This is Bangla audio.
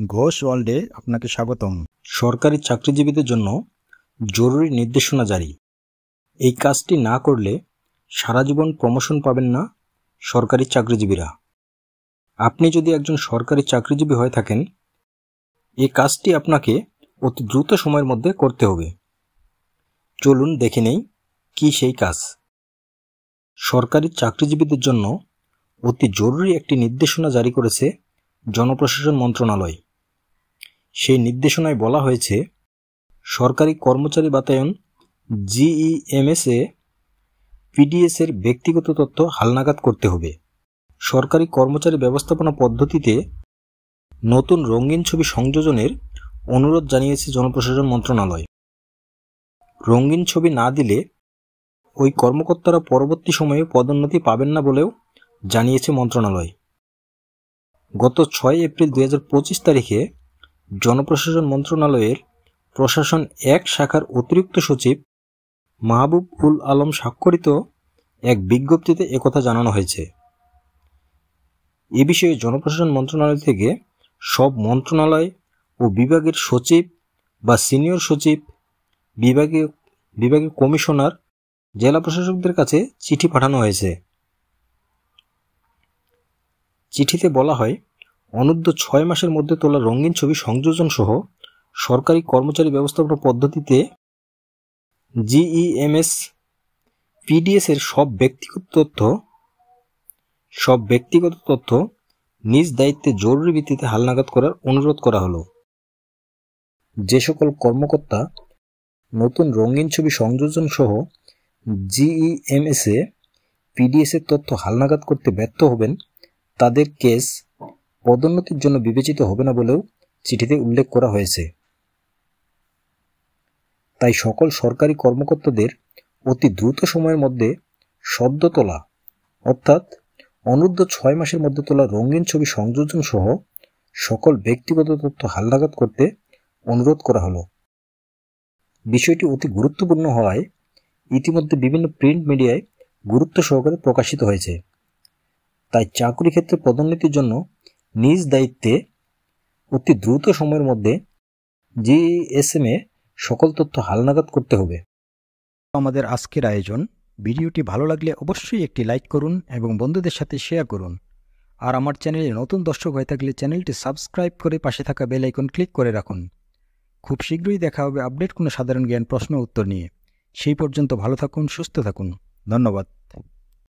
ঘোষ ওয়ার্ল্ডে আপনাকে স্বাগতম। সরকারি চাকরিজীবীদের জন্য জরুরি নির্দেশনা জারি। এই কাজটি না করলে সারা জীবন প্রমোশন পাবেন না সরকারি চাকরিজীবীরা। আপনি যদি একজন সরকারি চাকরিজীবী হয়ে থাকেন, এই কাজটি আপনাকে অতি দ্রুত সময়ের মধ্যে করতে হবে। চলুন দেখে নেই কি সেই কাজ। সরকারি চাকরিজীবীদের জন্য অতি জরুরি একটি নির্দেশনা জারি করেছে জনপ্রশাসন মন্ত্রণালয়। সেই নির্দেশনায় বলা হয়েছে, সরকারি কর্মচারী বাতায়ন জিইএমএসে পিডিএসের ব্যক্তিগত তথ্য হালনাগাদ করতে হবে। সরকারি কর্মচারী ব্যবস্থাপনা পদ্ধতিতে নতুন রঙিন ছবি সংযোজনের অনুরোধ জানিয়েছে জনপ্রশাসন মন্ত্রণালয়। রঙিন ছবি না দিলে ওই কর্মকর্তারা পরবর্তী সময়ে পদোন্নতি পাবেন না বলেও জানিয়েছে মন্ত্রণালয়। গত 6 এপ্রিল 2025 তারিখে জনপ্রশাসন মন্ত্রণালয়ের প্রশাসন 1 শাখার অতিরিক্ত সচিব মাহবুব উল আলম স্বাক্ষরিত এক বিজ্ঞপ্তিতে একথা জানানো হয়েছে। এ বিষয়ে জনপ্রশাসন মন্ত্রণালয় থেকে সব মন্ত্রণালয় ও বিভাগের সচিব বা সিনিয়র সচিব, বিভাগীয় কমিশনার, জেলা প্রশাসকদের কাছে চিঠি পাঠানো হয়েছে। চিঠিতে বলা হয়, অনূর্ধ্ব 6 মাসের মধ্যে তোলা রঙিন ছবি সংযোজন সহ সরকারি কর্মচারী ব্যবস্থাপনা পদ্ধতিতে জিইএমএস পিডিএস এর সব ব্যক্তিগত তথ্য নিজ দায়িত্বে জরুরি ভিত্তিতে হালনাগাদ করার অনুরোধ করা হলো। যে সকল কর্মকর্তা নতুন রঙিন ছবি সংযোজন সহ জিইএমএসে পিডিএস এর তথ্য হালনাগাদ করতে ব্যর্থ হবেন, তাদের কেস পদোন্নতির জন্য বিবেচিত হবে না বলেও চিঠিতে উল্লেখ করা হয়েছে। তাই সকল সরকারি কর্মকর্তাদের অতি দ্রুত সময়ের মধ্যে সদ্য তোলা অর্থাৎ অনূর্ধ্ব 6 মাসের মধ্যে তোলা রঙিন ছবি সংযোজন সহ সকল ব্যক্তিগত তথ্য হালনাগাদ করতে অনুরোধ করা হলো। বিষয়টি অতি গুরুত্বপূর্ণ হওয়ায় ইতিমধ্যে বিভিন্ন প্রিন্ট মিডিয়ায় গুরুত্ব সহকারে প্রকাশিত হয়েছে। তাই চাকরি ক্ষেত্রে পদোন্নতির জন্য নিজ দায়িত্বে অতি দ্রুত সময়ের মধ্যে জিইএসএমে সকল তথ্য হালনাগাদ করতে হবে। আমাদের আজকের আয়োজন। ভিডিওটি ভালো লাগলে অবশ্যই একটি লাইক করুন এবং বন্ধুদের সাথে শেয়ার করুন। আর আমার চ্যানেলে নতুন দর্শক হয়ে থাকলে চ্যানেলটি সাবস্ক্রাইব করে পাশে থাকা বেল আইকন ক্লিক করে রাখুন। খুব শীঘ্রই দেখা হবে আপডেট কোনো সাধারণ জ্ঞান প্রশ্ন উত্তর নিয়ে। সেই পর্যন্ত ভালো থাকুন, সুস্থ থাকুন। ধন্যবাদ।